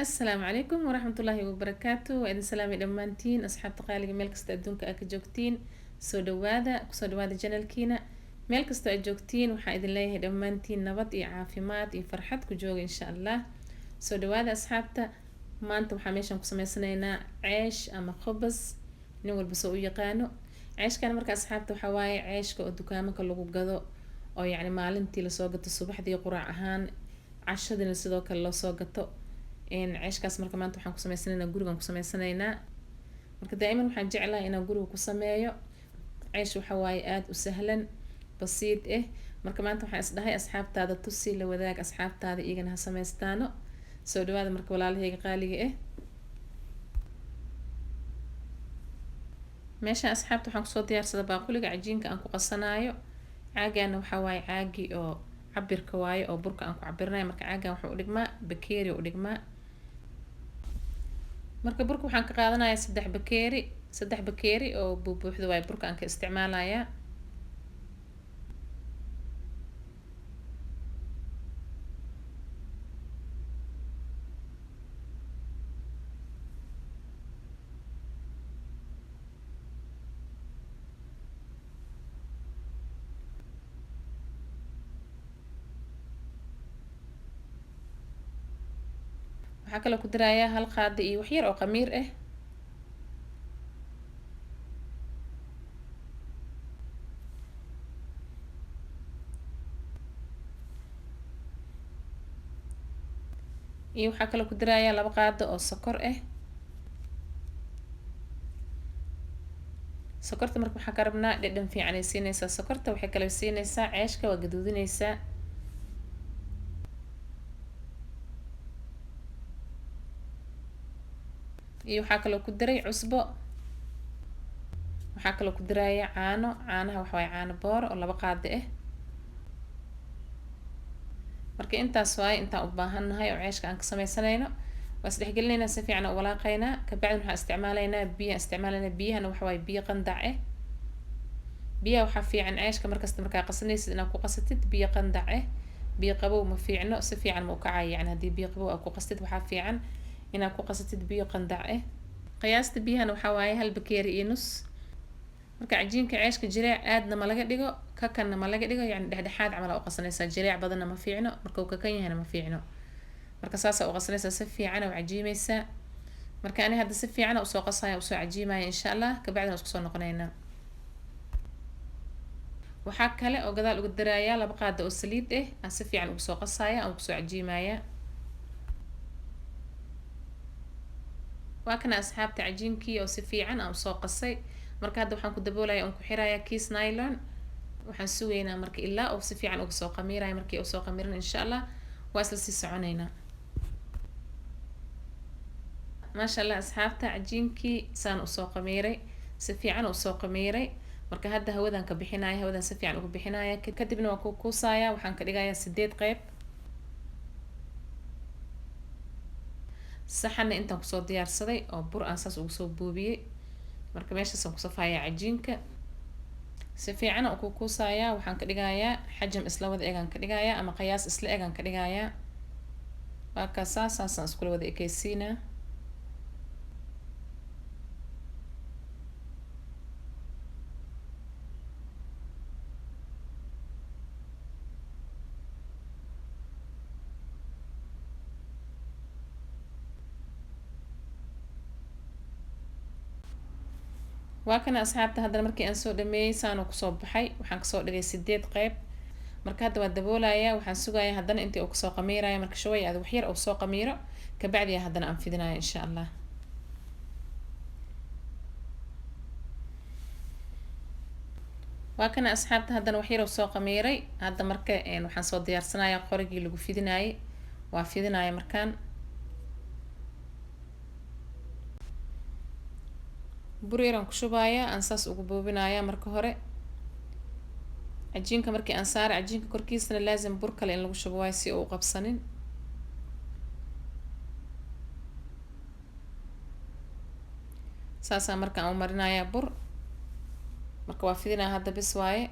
السلام عليكم ورحمة الله وبركاته وإذن سلامي دمانتين أصحاب تقالي ميل كستا أدونك أكا جوجتين كسو دوادا جانالكينا ميل كستا أجوجتين وحا إذن ليه دمانتين نبض إي عافيمات إي فرحات كجوغ إن شاء الله سو دوادا أصحابتا maanta waxaa meeshan ku sameysanaynaa ceesh ama khubas nin walba soo u yaqaano ceeshkan marka asxaabta waxaa waaye ceeshka oo dukaamada lagu gado oo yacni maalintii lasoo gato subaxdii quraac ahaan cashadina sidoo kale loo soo gato ceeshkaas marka maanta waxaan ku sameysanaynaa gurigan ku sameysanaynaa marka daa'iman waxaan jeclahay inaan guriga ku sameeyo ceesh waxaa waaye aada u sahlan basiid ah marka maanta waxaan isdhahay asxaabtaada tusi la wadaag asxaabtaada iyagana ha sameystaano soo dhawaada marka walaalahayga qaaliga ah meeshaan asxaabta waxaan kusoo diyaarsaday baaquliga cajiinka aan ku qasanaayo caagana waxaa waaye caagi oo cabirka waaye oo burka aan ku cabirnayo marka caagan wuxuu u dhigmaa bakeeri u dhigmaa marka burka waxaan ka qaadanayaa saddex bakeeri oo buubuuxda waaye burka aan ka isticmaalayaa waxaa kaloo ku darayaa hal qaado iyo wax yar oo qamiir ah iyo waxaa kaloo ku darayaa 2 qaado oo sokor ah sokorta marka waxaa ka rabnaa dhadhan fiican ay siinaysaa sokorta waxay kala siinaysaa ceeshka waa gaduudinaysaa iyo waxaa kaloo ku daray cusbo waxaa kaloo ku daraya caanaha waxa waaye caano boor oo 2 qaado ah marka intaas waaye intaan u baahannahay oo ceeshka aan ka sameysanayno waa isdhexgelinaynaa si fiican u walaaqaynaa kabacdi waxaan isticmaalaynaa biyahana waxa waaye biyo qandac ah biyaha waxaa fiican ceeshka markasta markaa qasanaysid inaad ku qasatid biyo qandac ah biyo qabow ma fiicno si fiican ma u kacayo yani haddii biyo qabow aad ku qastid waxaa fiican inaad ku qasatid biyo qandac ah qiyaasta biyahana waxaa waaye 1 bakeeri iyo nus marka cajiinka ceeshka jileec aadna ma laga dhigo kakanna ma laga dhigo yani dhexdhexaad camal u qasanaysaa jileec badanna ma fiicno marka uu kakan yahayna ma fiicno marka saas u qasanaysaa si fiican u cajiimaysaa marka ani hadda si fiican u soo qasaya u soo cajiimaya insha Allah kabacdina isku soo noqonaynaa waxaa kale oo gadaal ugu darayaa 2 qaado oo saliid ah aan si fiican ugu soo qasaya oo ku soo cajiimaya waa kana asxaabta cajiinkii oo si fiican aan soo qasay marka hadda waxaan ku daboolayaa oo ku xirayaa kiis nylon waxaan sugeynaa marka ilaa uu si fiican uga soo qamiirayo markii uu soo qamirin insha Allah waa isla sii soconaynaa maasha Allah asxaabta cajiinkii saan u soo qamiiray si fiican u soo qamiiray marka hadda hawadan ka bixinaya hawadan si fiican uga bixinaya kadibna waa ku kuusaya waxaan ka dhigayaa 8 qayb saxana intaan kusoo diyaarsaday oo bur aan saas ugu soo buubiyey marka meeshaasaan ku safayaa cajiinka si fiican aan ku kuusayaa waxaan ka dhigayaa xajam isla wada eegan ka dhigayaa ama qiyaas isla eegan ka dhigayaa waa ka saasaan iskula wada ekaysiinaa waa kana asxaabta haddana markii aan soo dhameeyay saan ku soo baxay waxaan ka soo dhigay 8 qayb marka hadda waa daboolayaa waxaan sugayaa haddana intii uu ka soo qamiirayo marka shaway aad wax yar oo soo qamiiro kabacdi haddana aan fidinayo insha Allah waa kana asxaabta haddana wax yar oo soo qamiiray hadda marka waxaan soo diyaarsanayaa qorigii lagu fidinaayay waa fidinayaa markaan bur yaraan ku shubayaa aan saas ugu boobinayaa marka hore cajiinka markii aan saaro cajiinka korkiisana laazim bur kale in lagu shubo waayo si uu qabsanin saasaan marka aan u marinayaa bur marka waa fidinaa hadda bis waaye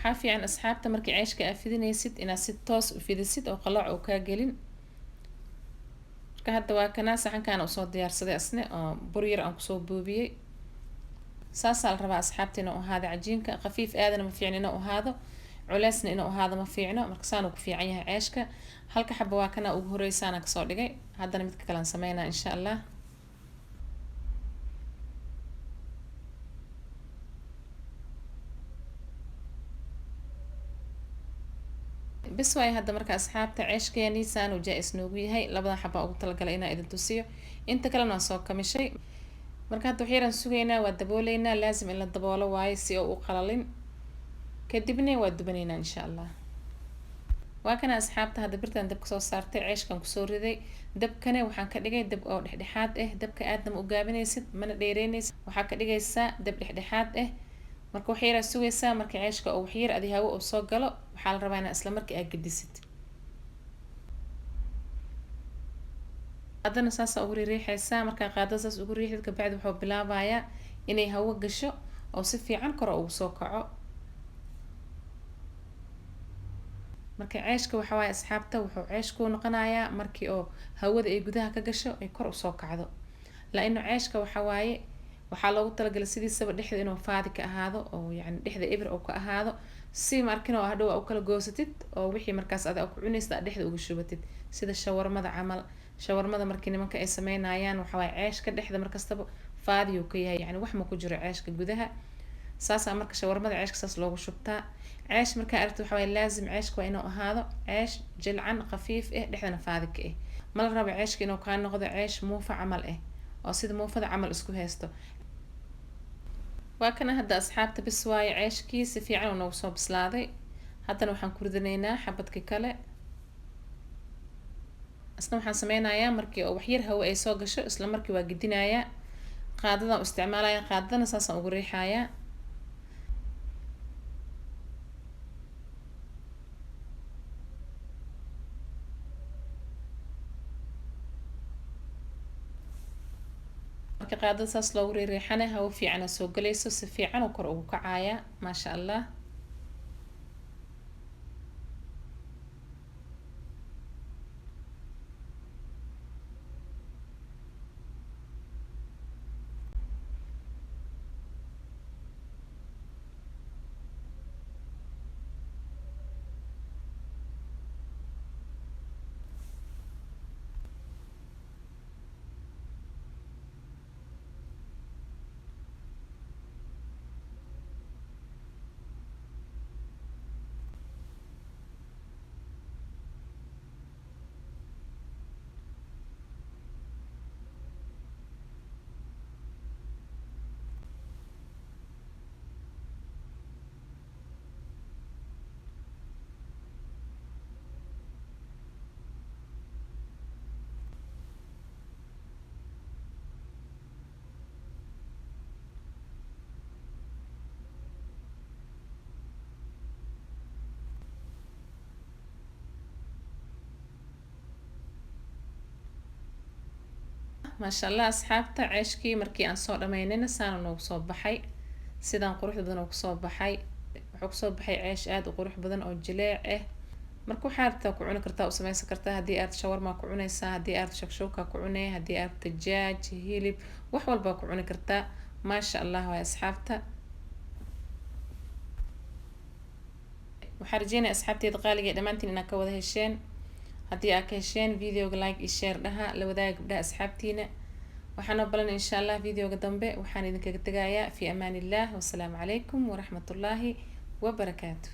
waxaa fiican asxaabta markii ceeshka aad fidinaysid inaad si toos u fidisid oo qalooc uu kaa gelin. marka hadda waa kanaa saxankaana usoo diyaarsaday asne oo bur yar aan kusoo buubiyey. saasaa la rabaa asxaabta inuu ahaado cajiinka khafiif aadana ma fiicna inuu ahaado, culeysna inuu ahaado ma fiicno. marka saan uu ku fiican yahay ceeshka. halka xabo waa kana ugu horeysaana kasoo dhigay, haddana midka kale aan sameynaa insha allah. bes waaye hadda marka asxaabta ceeshkeeni saan uu jaa-is noogu yahay. labada xaba ugu talagalay inaa idin tusiyo, inta kalena waan soo kamishay. marka hadda waxyaraan sugaynaa, waa dabooleynaa, laazim in la daboolo waayo si oo u qalalin, kadibna waa dubanaynaa insha allah. waa kana asxaabta hadda birtaan dabka soo saartay, ceeshkan kusoo riday. dabkana waxaan ka dhigay dab oo dhexdhexaad ah, dabka aadna ma u gaabinaysid mana dheereynaysid, waxaa ka dhigaysaa dab dhexdhexaad ah. marka waxyaraa sugaysaa marka ceeshka oo waxyar adi hawo uu soo galo, waxaa la rabaa inaa isla markii aad gedisid. haddana saasa ugu riixaysaa. markaa qaadada saas ugu riixid kabacdi wuxuu bilaabayaa inay hawo gasho oo si fiican kor ugu soo kaco. marka ceeshka waxa waaye asxaabta wuxuu ceeshku noqonayaa markii oo hawada ay gudaha ka gasho ay kor usoo kacdo. laa-inu ceeshka waxa waaye waxaa loogu talagalay sidiisaba dhexda inuu faadi ka ahaado oo yacni dhexda ibir uu ka ahaado, si markin oo hadhow aa u kala goosatid oo wixii markaas aad ku cunaysid aad dhexda uga shubatid, sida shawarmada camal. shawarmada markii nimanka ay sameynayaan waxa waaye ceeshka dhexda markastaba faadi uu ka yahay, yacni wax ma ku jiro ceeshka gudaha. saasaa marka shawarmada ceeshka saas loogu shubtaa. ceesh markaa aragtid waxa waaye laazim ceeshka waa inuu ahaado ceesh jilcan khafiif ah dhexdana faadi ka ah. mala rabo ceeshka inuu kaa noqdo ceesh muufa camal ah oo sida muufada camal isku haysto. waa kana hadda asxaabta bis waaye ceeshkii si fiican uu noogu soo bislaaday. haddana waxaan ku ridanaynaa xabadkii kale. isna waxaan sameynayaa markii oo waxyar hawo ay soo gasho isla markii waa gedinayaa, qaadadan u isticmaalaya, qaadadana saasaan ugu riixayaa. marka qaadada saas loogu riixana hawo fiicana soo galayso, si fiican oo kor ugu kacaaya maasha allah. maasha allah asxaabta ceeshkii markii aan soo dhamaynayna saana noogu soo baxay, sidaan qurux badan oo kusoo baxay. wuxuu kusoo baxay ceesh aada u qurux badan oo jileec ah. marka waxaa rabtaa ku cuni kartaa, u sameysan kartaa. haddii aad shawarma ku cunaysaa, haddii aad shakshuuka ku cunay, haddii aad dajaaj hilib wax walba ku cuni kartaa. maasha allah waay asxaabta. waxaan rajeynaya asxaabteeda qaaliga ee dhammaantiin inaad ka wada hesheen. haddii aad ka hesheen videoga like iyo share dhaha, la wadaaga gabdhaha asxaabtiina. waxaan oo balan insha allah videoga dambe. waxaan idinkaga tegayaa fi amaan illah, wasalaamu calaykum waraxmatullaahi wabarakaatu.